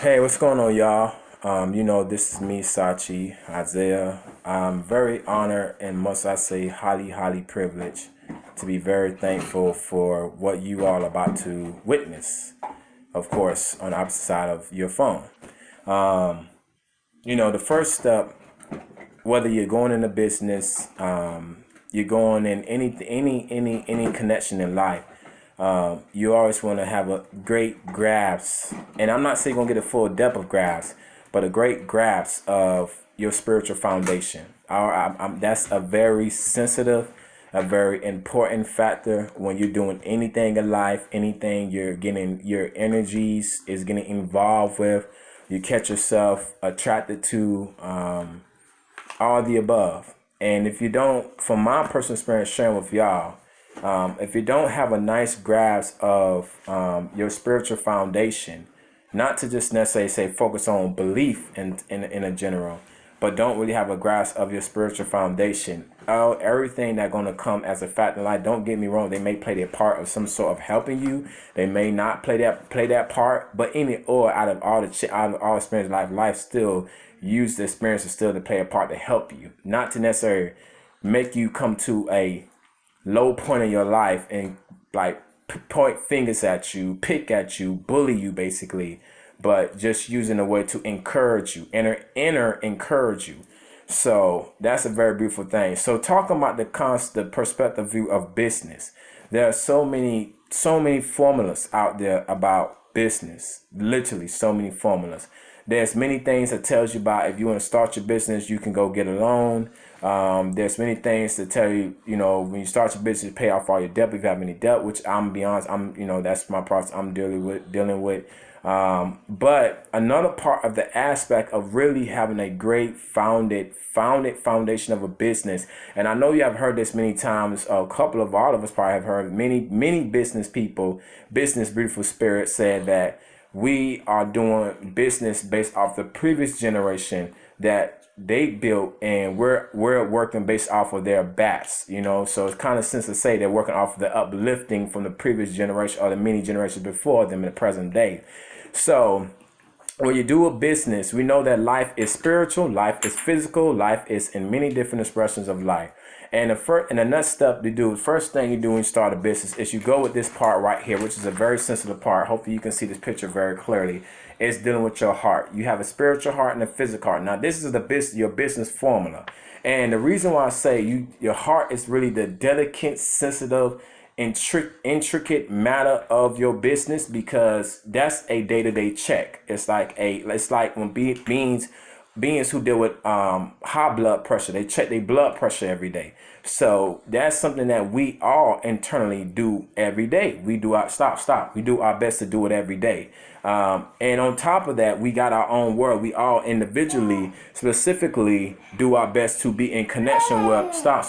Hey, what's going on, y'all? This is me, Sak'Chi, Isaiah. I'm very honored and must I say highly, highly privileged to be very thankful for what you all are about to witness, of course, on the opposite side of your phone. Um, the first step, whether you're going into business, you're going in any connection in life, you always want to have a great grasp, and I'm not saying you're gonna get a full depth of grasp, but a great grasp of your spiritual foundation. That's a very sensitive, a very important factor when you're doing anything in life, anything you're getting your energies is getting involved with. You catch yourself attracted to all the above. And if you don't, from my personal experience sharing with y'all, if you don't have a nice grasp of your spiritual foundation, not to just necessarily say focus on belief in a general, but don't really have a grasp of your spiritual foundation, everything that's going to come as a fact in life, don't get me wrong, they may play their part of some sort of helping you. They may not play that part, but out of all experience in life still use the experiences still to play a part to help you, not to necessarily make you come to a low point in your life and like point fingers at you, pick at you, bully you basically, but just using a way to encourage you, inner encourage you. So that's a very beautiful thing. So talking about the perspective view of business, there are so many formulas out there about business. Literally so many formulas. There's many things that tells you about if you want to start your business, you can go get a loan. There's many things to tell you, when you start your business, pay off all your debt if you have any debt, which I'm gonna be honest, that's my process I'm dealing with. But another part of the aspect of really having a great founded foundation of a business, and I know you have heard this many times, a couple of all of us probably have heard many business people, business beautiful spirit said that we are doing business based off the previous generation that they built, and we're working based off of their bats, so it's kind of sense to say they're working off of the uplifting from the previous generation or the many generations before them in the present day. So when you do a business, we know that life is spiritual, life is physical, life is in many different expressions of life. And the next step to do, first thing you do when you start a business is you go with this part right here, which is a very sensitive part. Hopefully you can see this picture very clearly. It's dealing with your heart. You have a spiritual heart and a physical heart. Now this is your business formula. And the reason why I say your heart is really the delicate, sensitive, intricate matter of your business, because that's a day-to-day check. It's like when beings who deal with high blood pressure, they check their blood pressure every day. So that's something that we all internally do every day. We do we do our best to do it every day. And on top of that, we got our own world. We all individually, specifically, do our best to be in connection with, so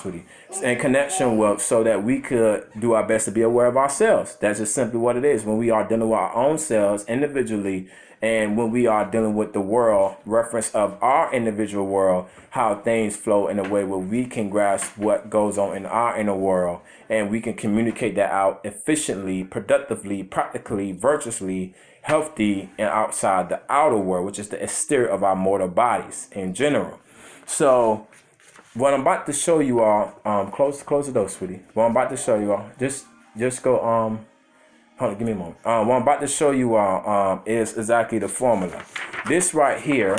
that we could do our best to be aware of ourselves. That's just simply what it is. When we are dealing with our own selves individually, and when we are dealing with the world, reference of our individual world, how things flow in a way where we can grasp what goes on in our inner world, and we can communicate that out efficiently, productively, practically, virtuously, healthy, and outside the outer world, which is the exterior of our mortal bodies in general. So what I'm about to show you all, close the door, sweetie. What I'm about to show you all, just go, hold on, give me a moment. What I'm about to show you all is exactly the formula. This right here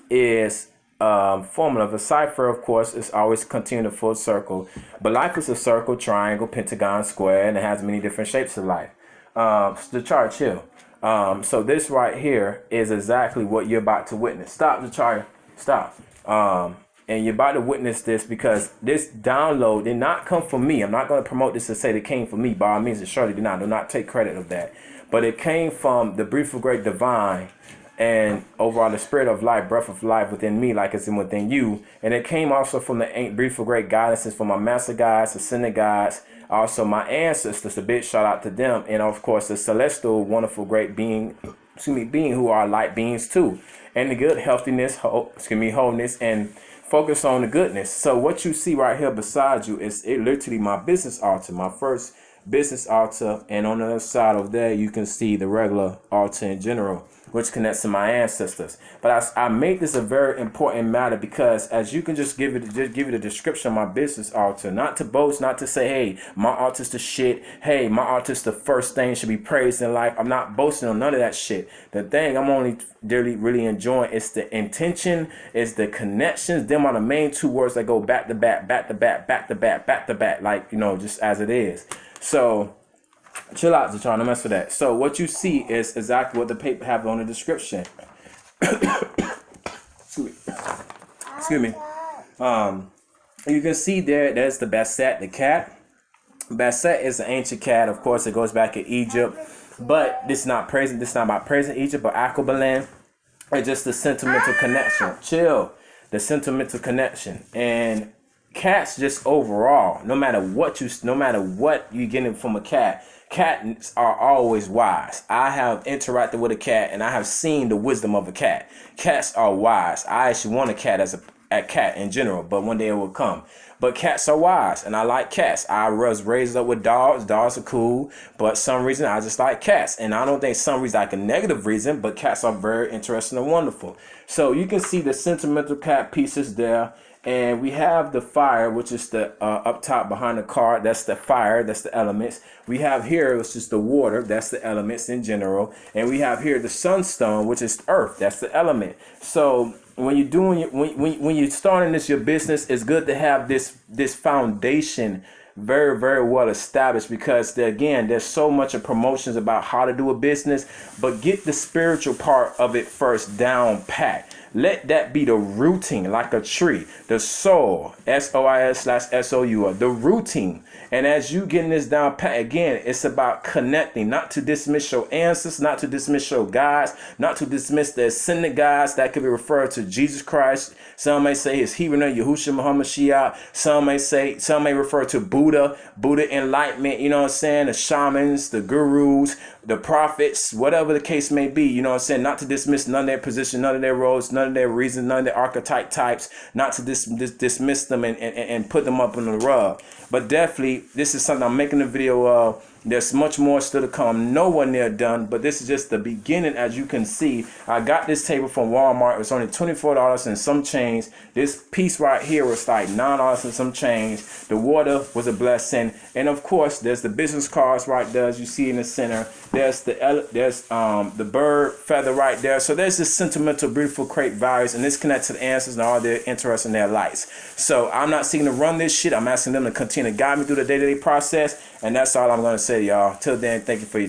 is formula. The cipher, of course, is always continue the full circle. But life is a circle, triangle, pentagon, square, and it has many different shapes of life. The chart, chill. So this right here is exactly what you're about to witness. Stop the chart. Stop. And you're about to witness this because this download did not come from me. I'm not going to promote this to say it came from me. By all means, it surely did not. Do not take credit of that. But it came from the beautiful, great divine, and overall the spirit of life, breath of life within me, like it's in within you. And it came also from the beautiful, great guidances from my master guides, ascended guides, also my ancestors. A big shout out to them. And of course, the celestial, wonderful, great being who are light beings too. And the good healthiness, wholeness, and focus on the goodness. So what you see right here beside you is literally my business altar, my first business altar, and on the other side of there you can see the regular altar in general, which connects to my ancestors. But I made this a very important matter because as you can just give it a description of my business altar, not to boast, not to say, hey, my altar's the shit. Hey, my altar's the first thing should be praised in life. I'm not boasting on none of that shit. The thing I'm only really enjoying is the intention, is the connections. Them are the main two words that go back to back, back to back, back to back, back to back, like, you know, just as it is. So chill out, Zachar, don't mess with that. So what you see is exactly what the paper have on the description. Excuse me. You can see there's the Basset, the cat. Basset is an ancient cat. Of course, it goes back in Egypt. But this is not present. This is not about present Egypt, but Aquabalan. It's just the sentimental connection. Chill. The sentimental connection. And cats just overall, no matter what you're getting from a cat, cats are always wise. I have interacted with a cat and I have seen the wisdom of a cat. Cats are wise. I actually want a cat as a cat in general, but one day it will come. But cats are wise, and I like cats. I was raised up with dogs. Dogs are cool, but some reason I just like cats. And I don't think some reason like a negative reason, but cats are very interesting and wonderful. So you can see the sentimental cat pieces there. And we have the fire, which is the up top behind the card. That's the fire. That's the elements. We have here, which is the water. That's the elements in general. And we have here the sunstone, which is earth. That's the element. So when you're doing when you're starting your business, it's good to have this foundation very well established, because again, there's so much of promotions about how to do a business, but get the spiritual part of it first down pat. Let that be the rooting, like a tree, the soil, SOIS/SOU, the rooting. And as you getting this down pat, again, it's about connecting, not to dismiss your ancestors, not to dismiss your guides, not to dismiss the ascended guides that could be referred to Jesus Christ. Some may say his Hebrew name, Yahushua Muhammad Shia. Some may refer to Buddha enlightenment, you know what I'm saying? The shamans, the gurus, the prophets, whatever the case may be, you know what I'm saying? Not to dismiss none of their position, none of their roles, none of their reasons, none of their archetype types, not to dismiss them and put them up on the rug. But definitely, this is something I'm making a video of. There's much more still to come. Nowhere near done, but this is just the beginning. As you can see, I got this table from Walmart. It was only $24 and some change. This piece right here was like $9 and some change. The water was a blessing, and of course, there's the business cards right there, as you see in the center. There's the bird feather right there. So there's this sentimental, beautiful crate values, and this connects to the answers and all their interest in their lives. So I'm not seeking to run this shit. I'm asking them to continue to guide me through the day-to-day process, and that's all I'm going to say, y'all. Till then, thank you for your time.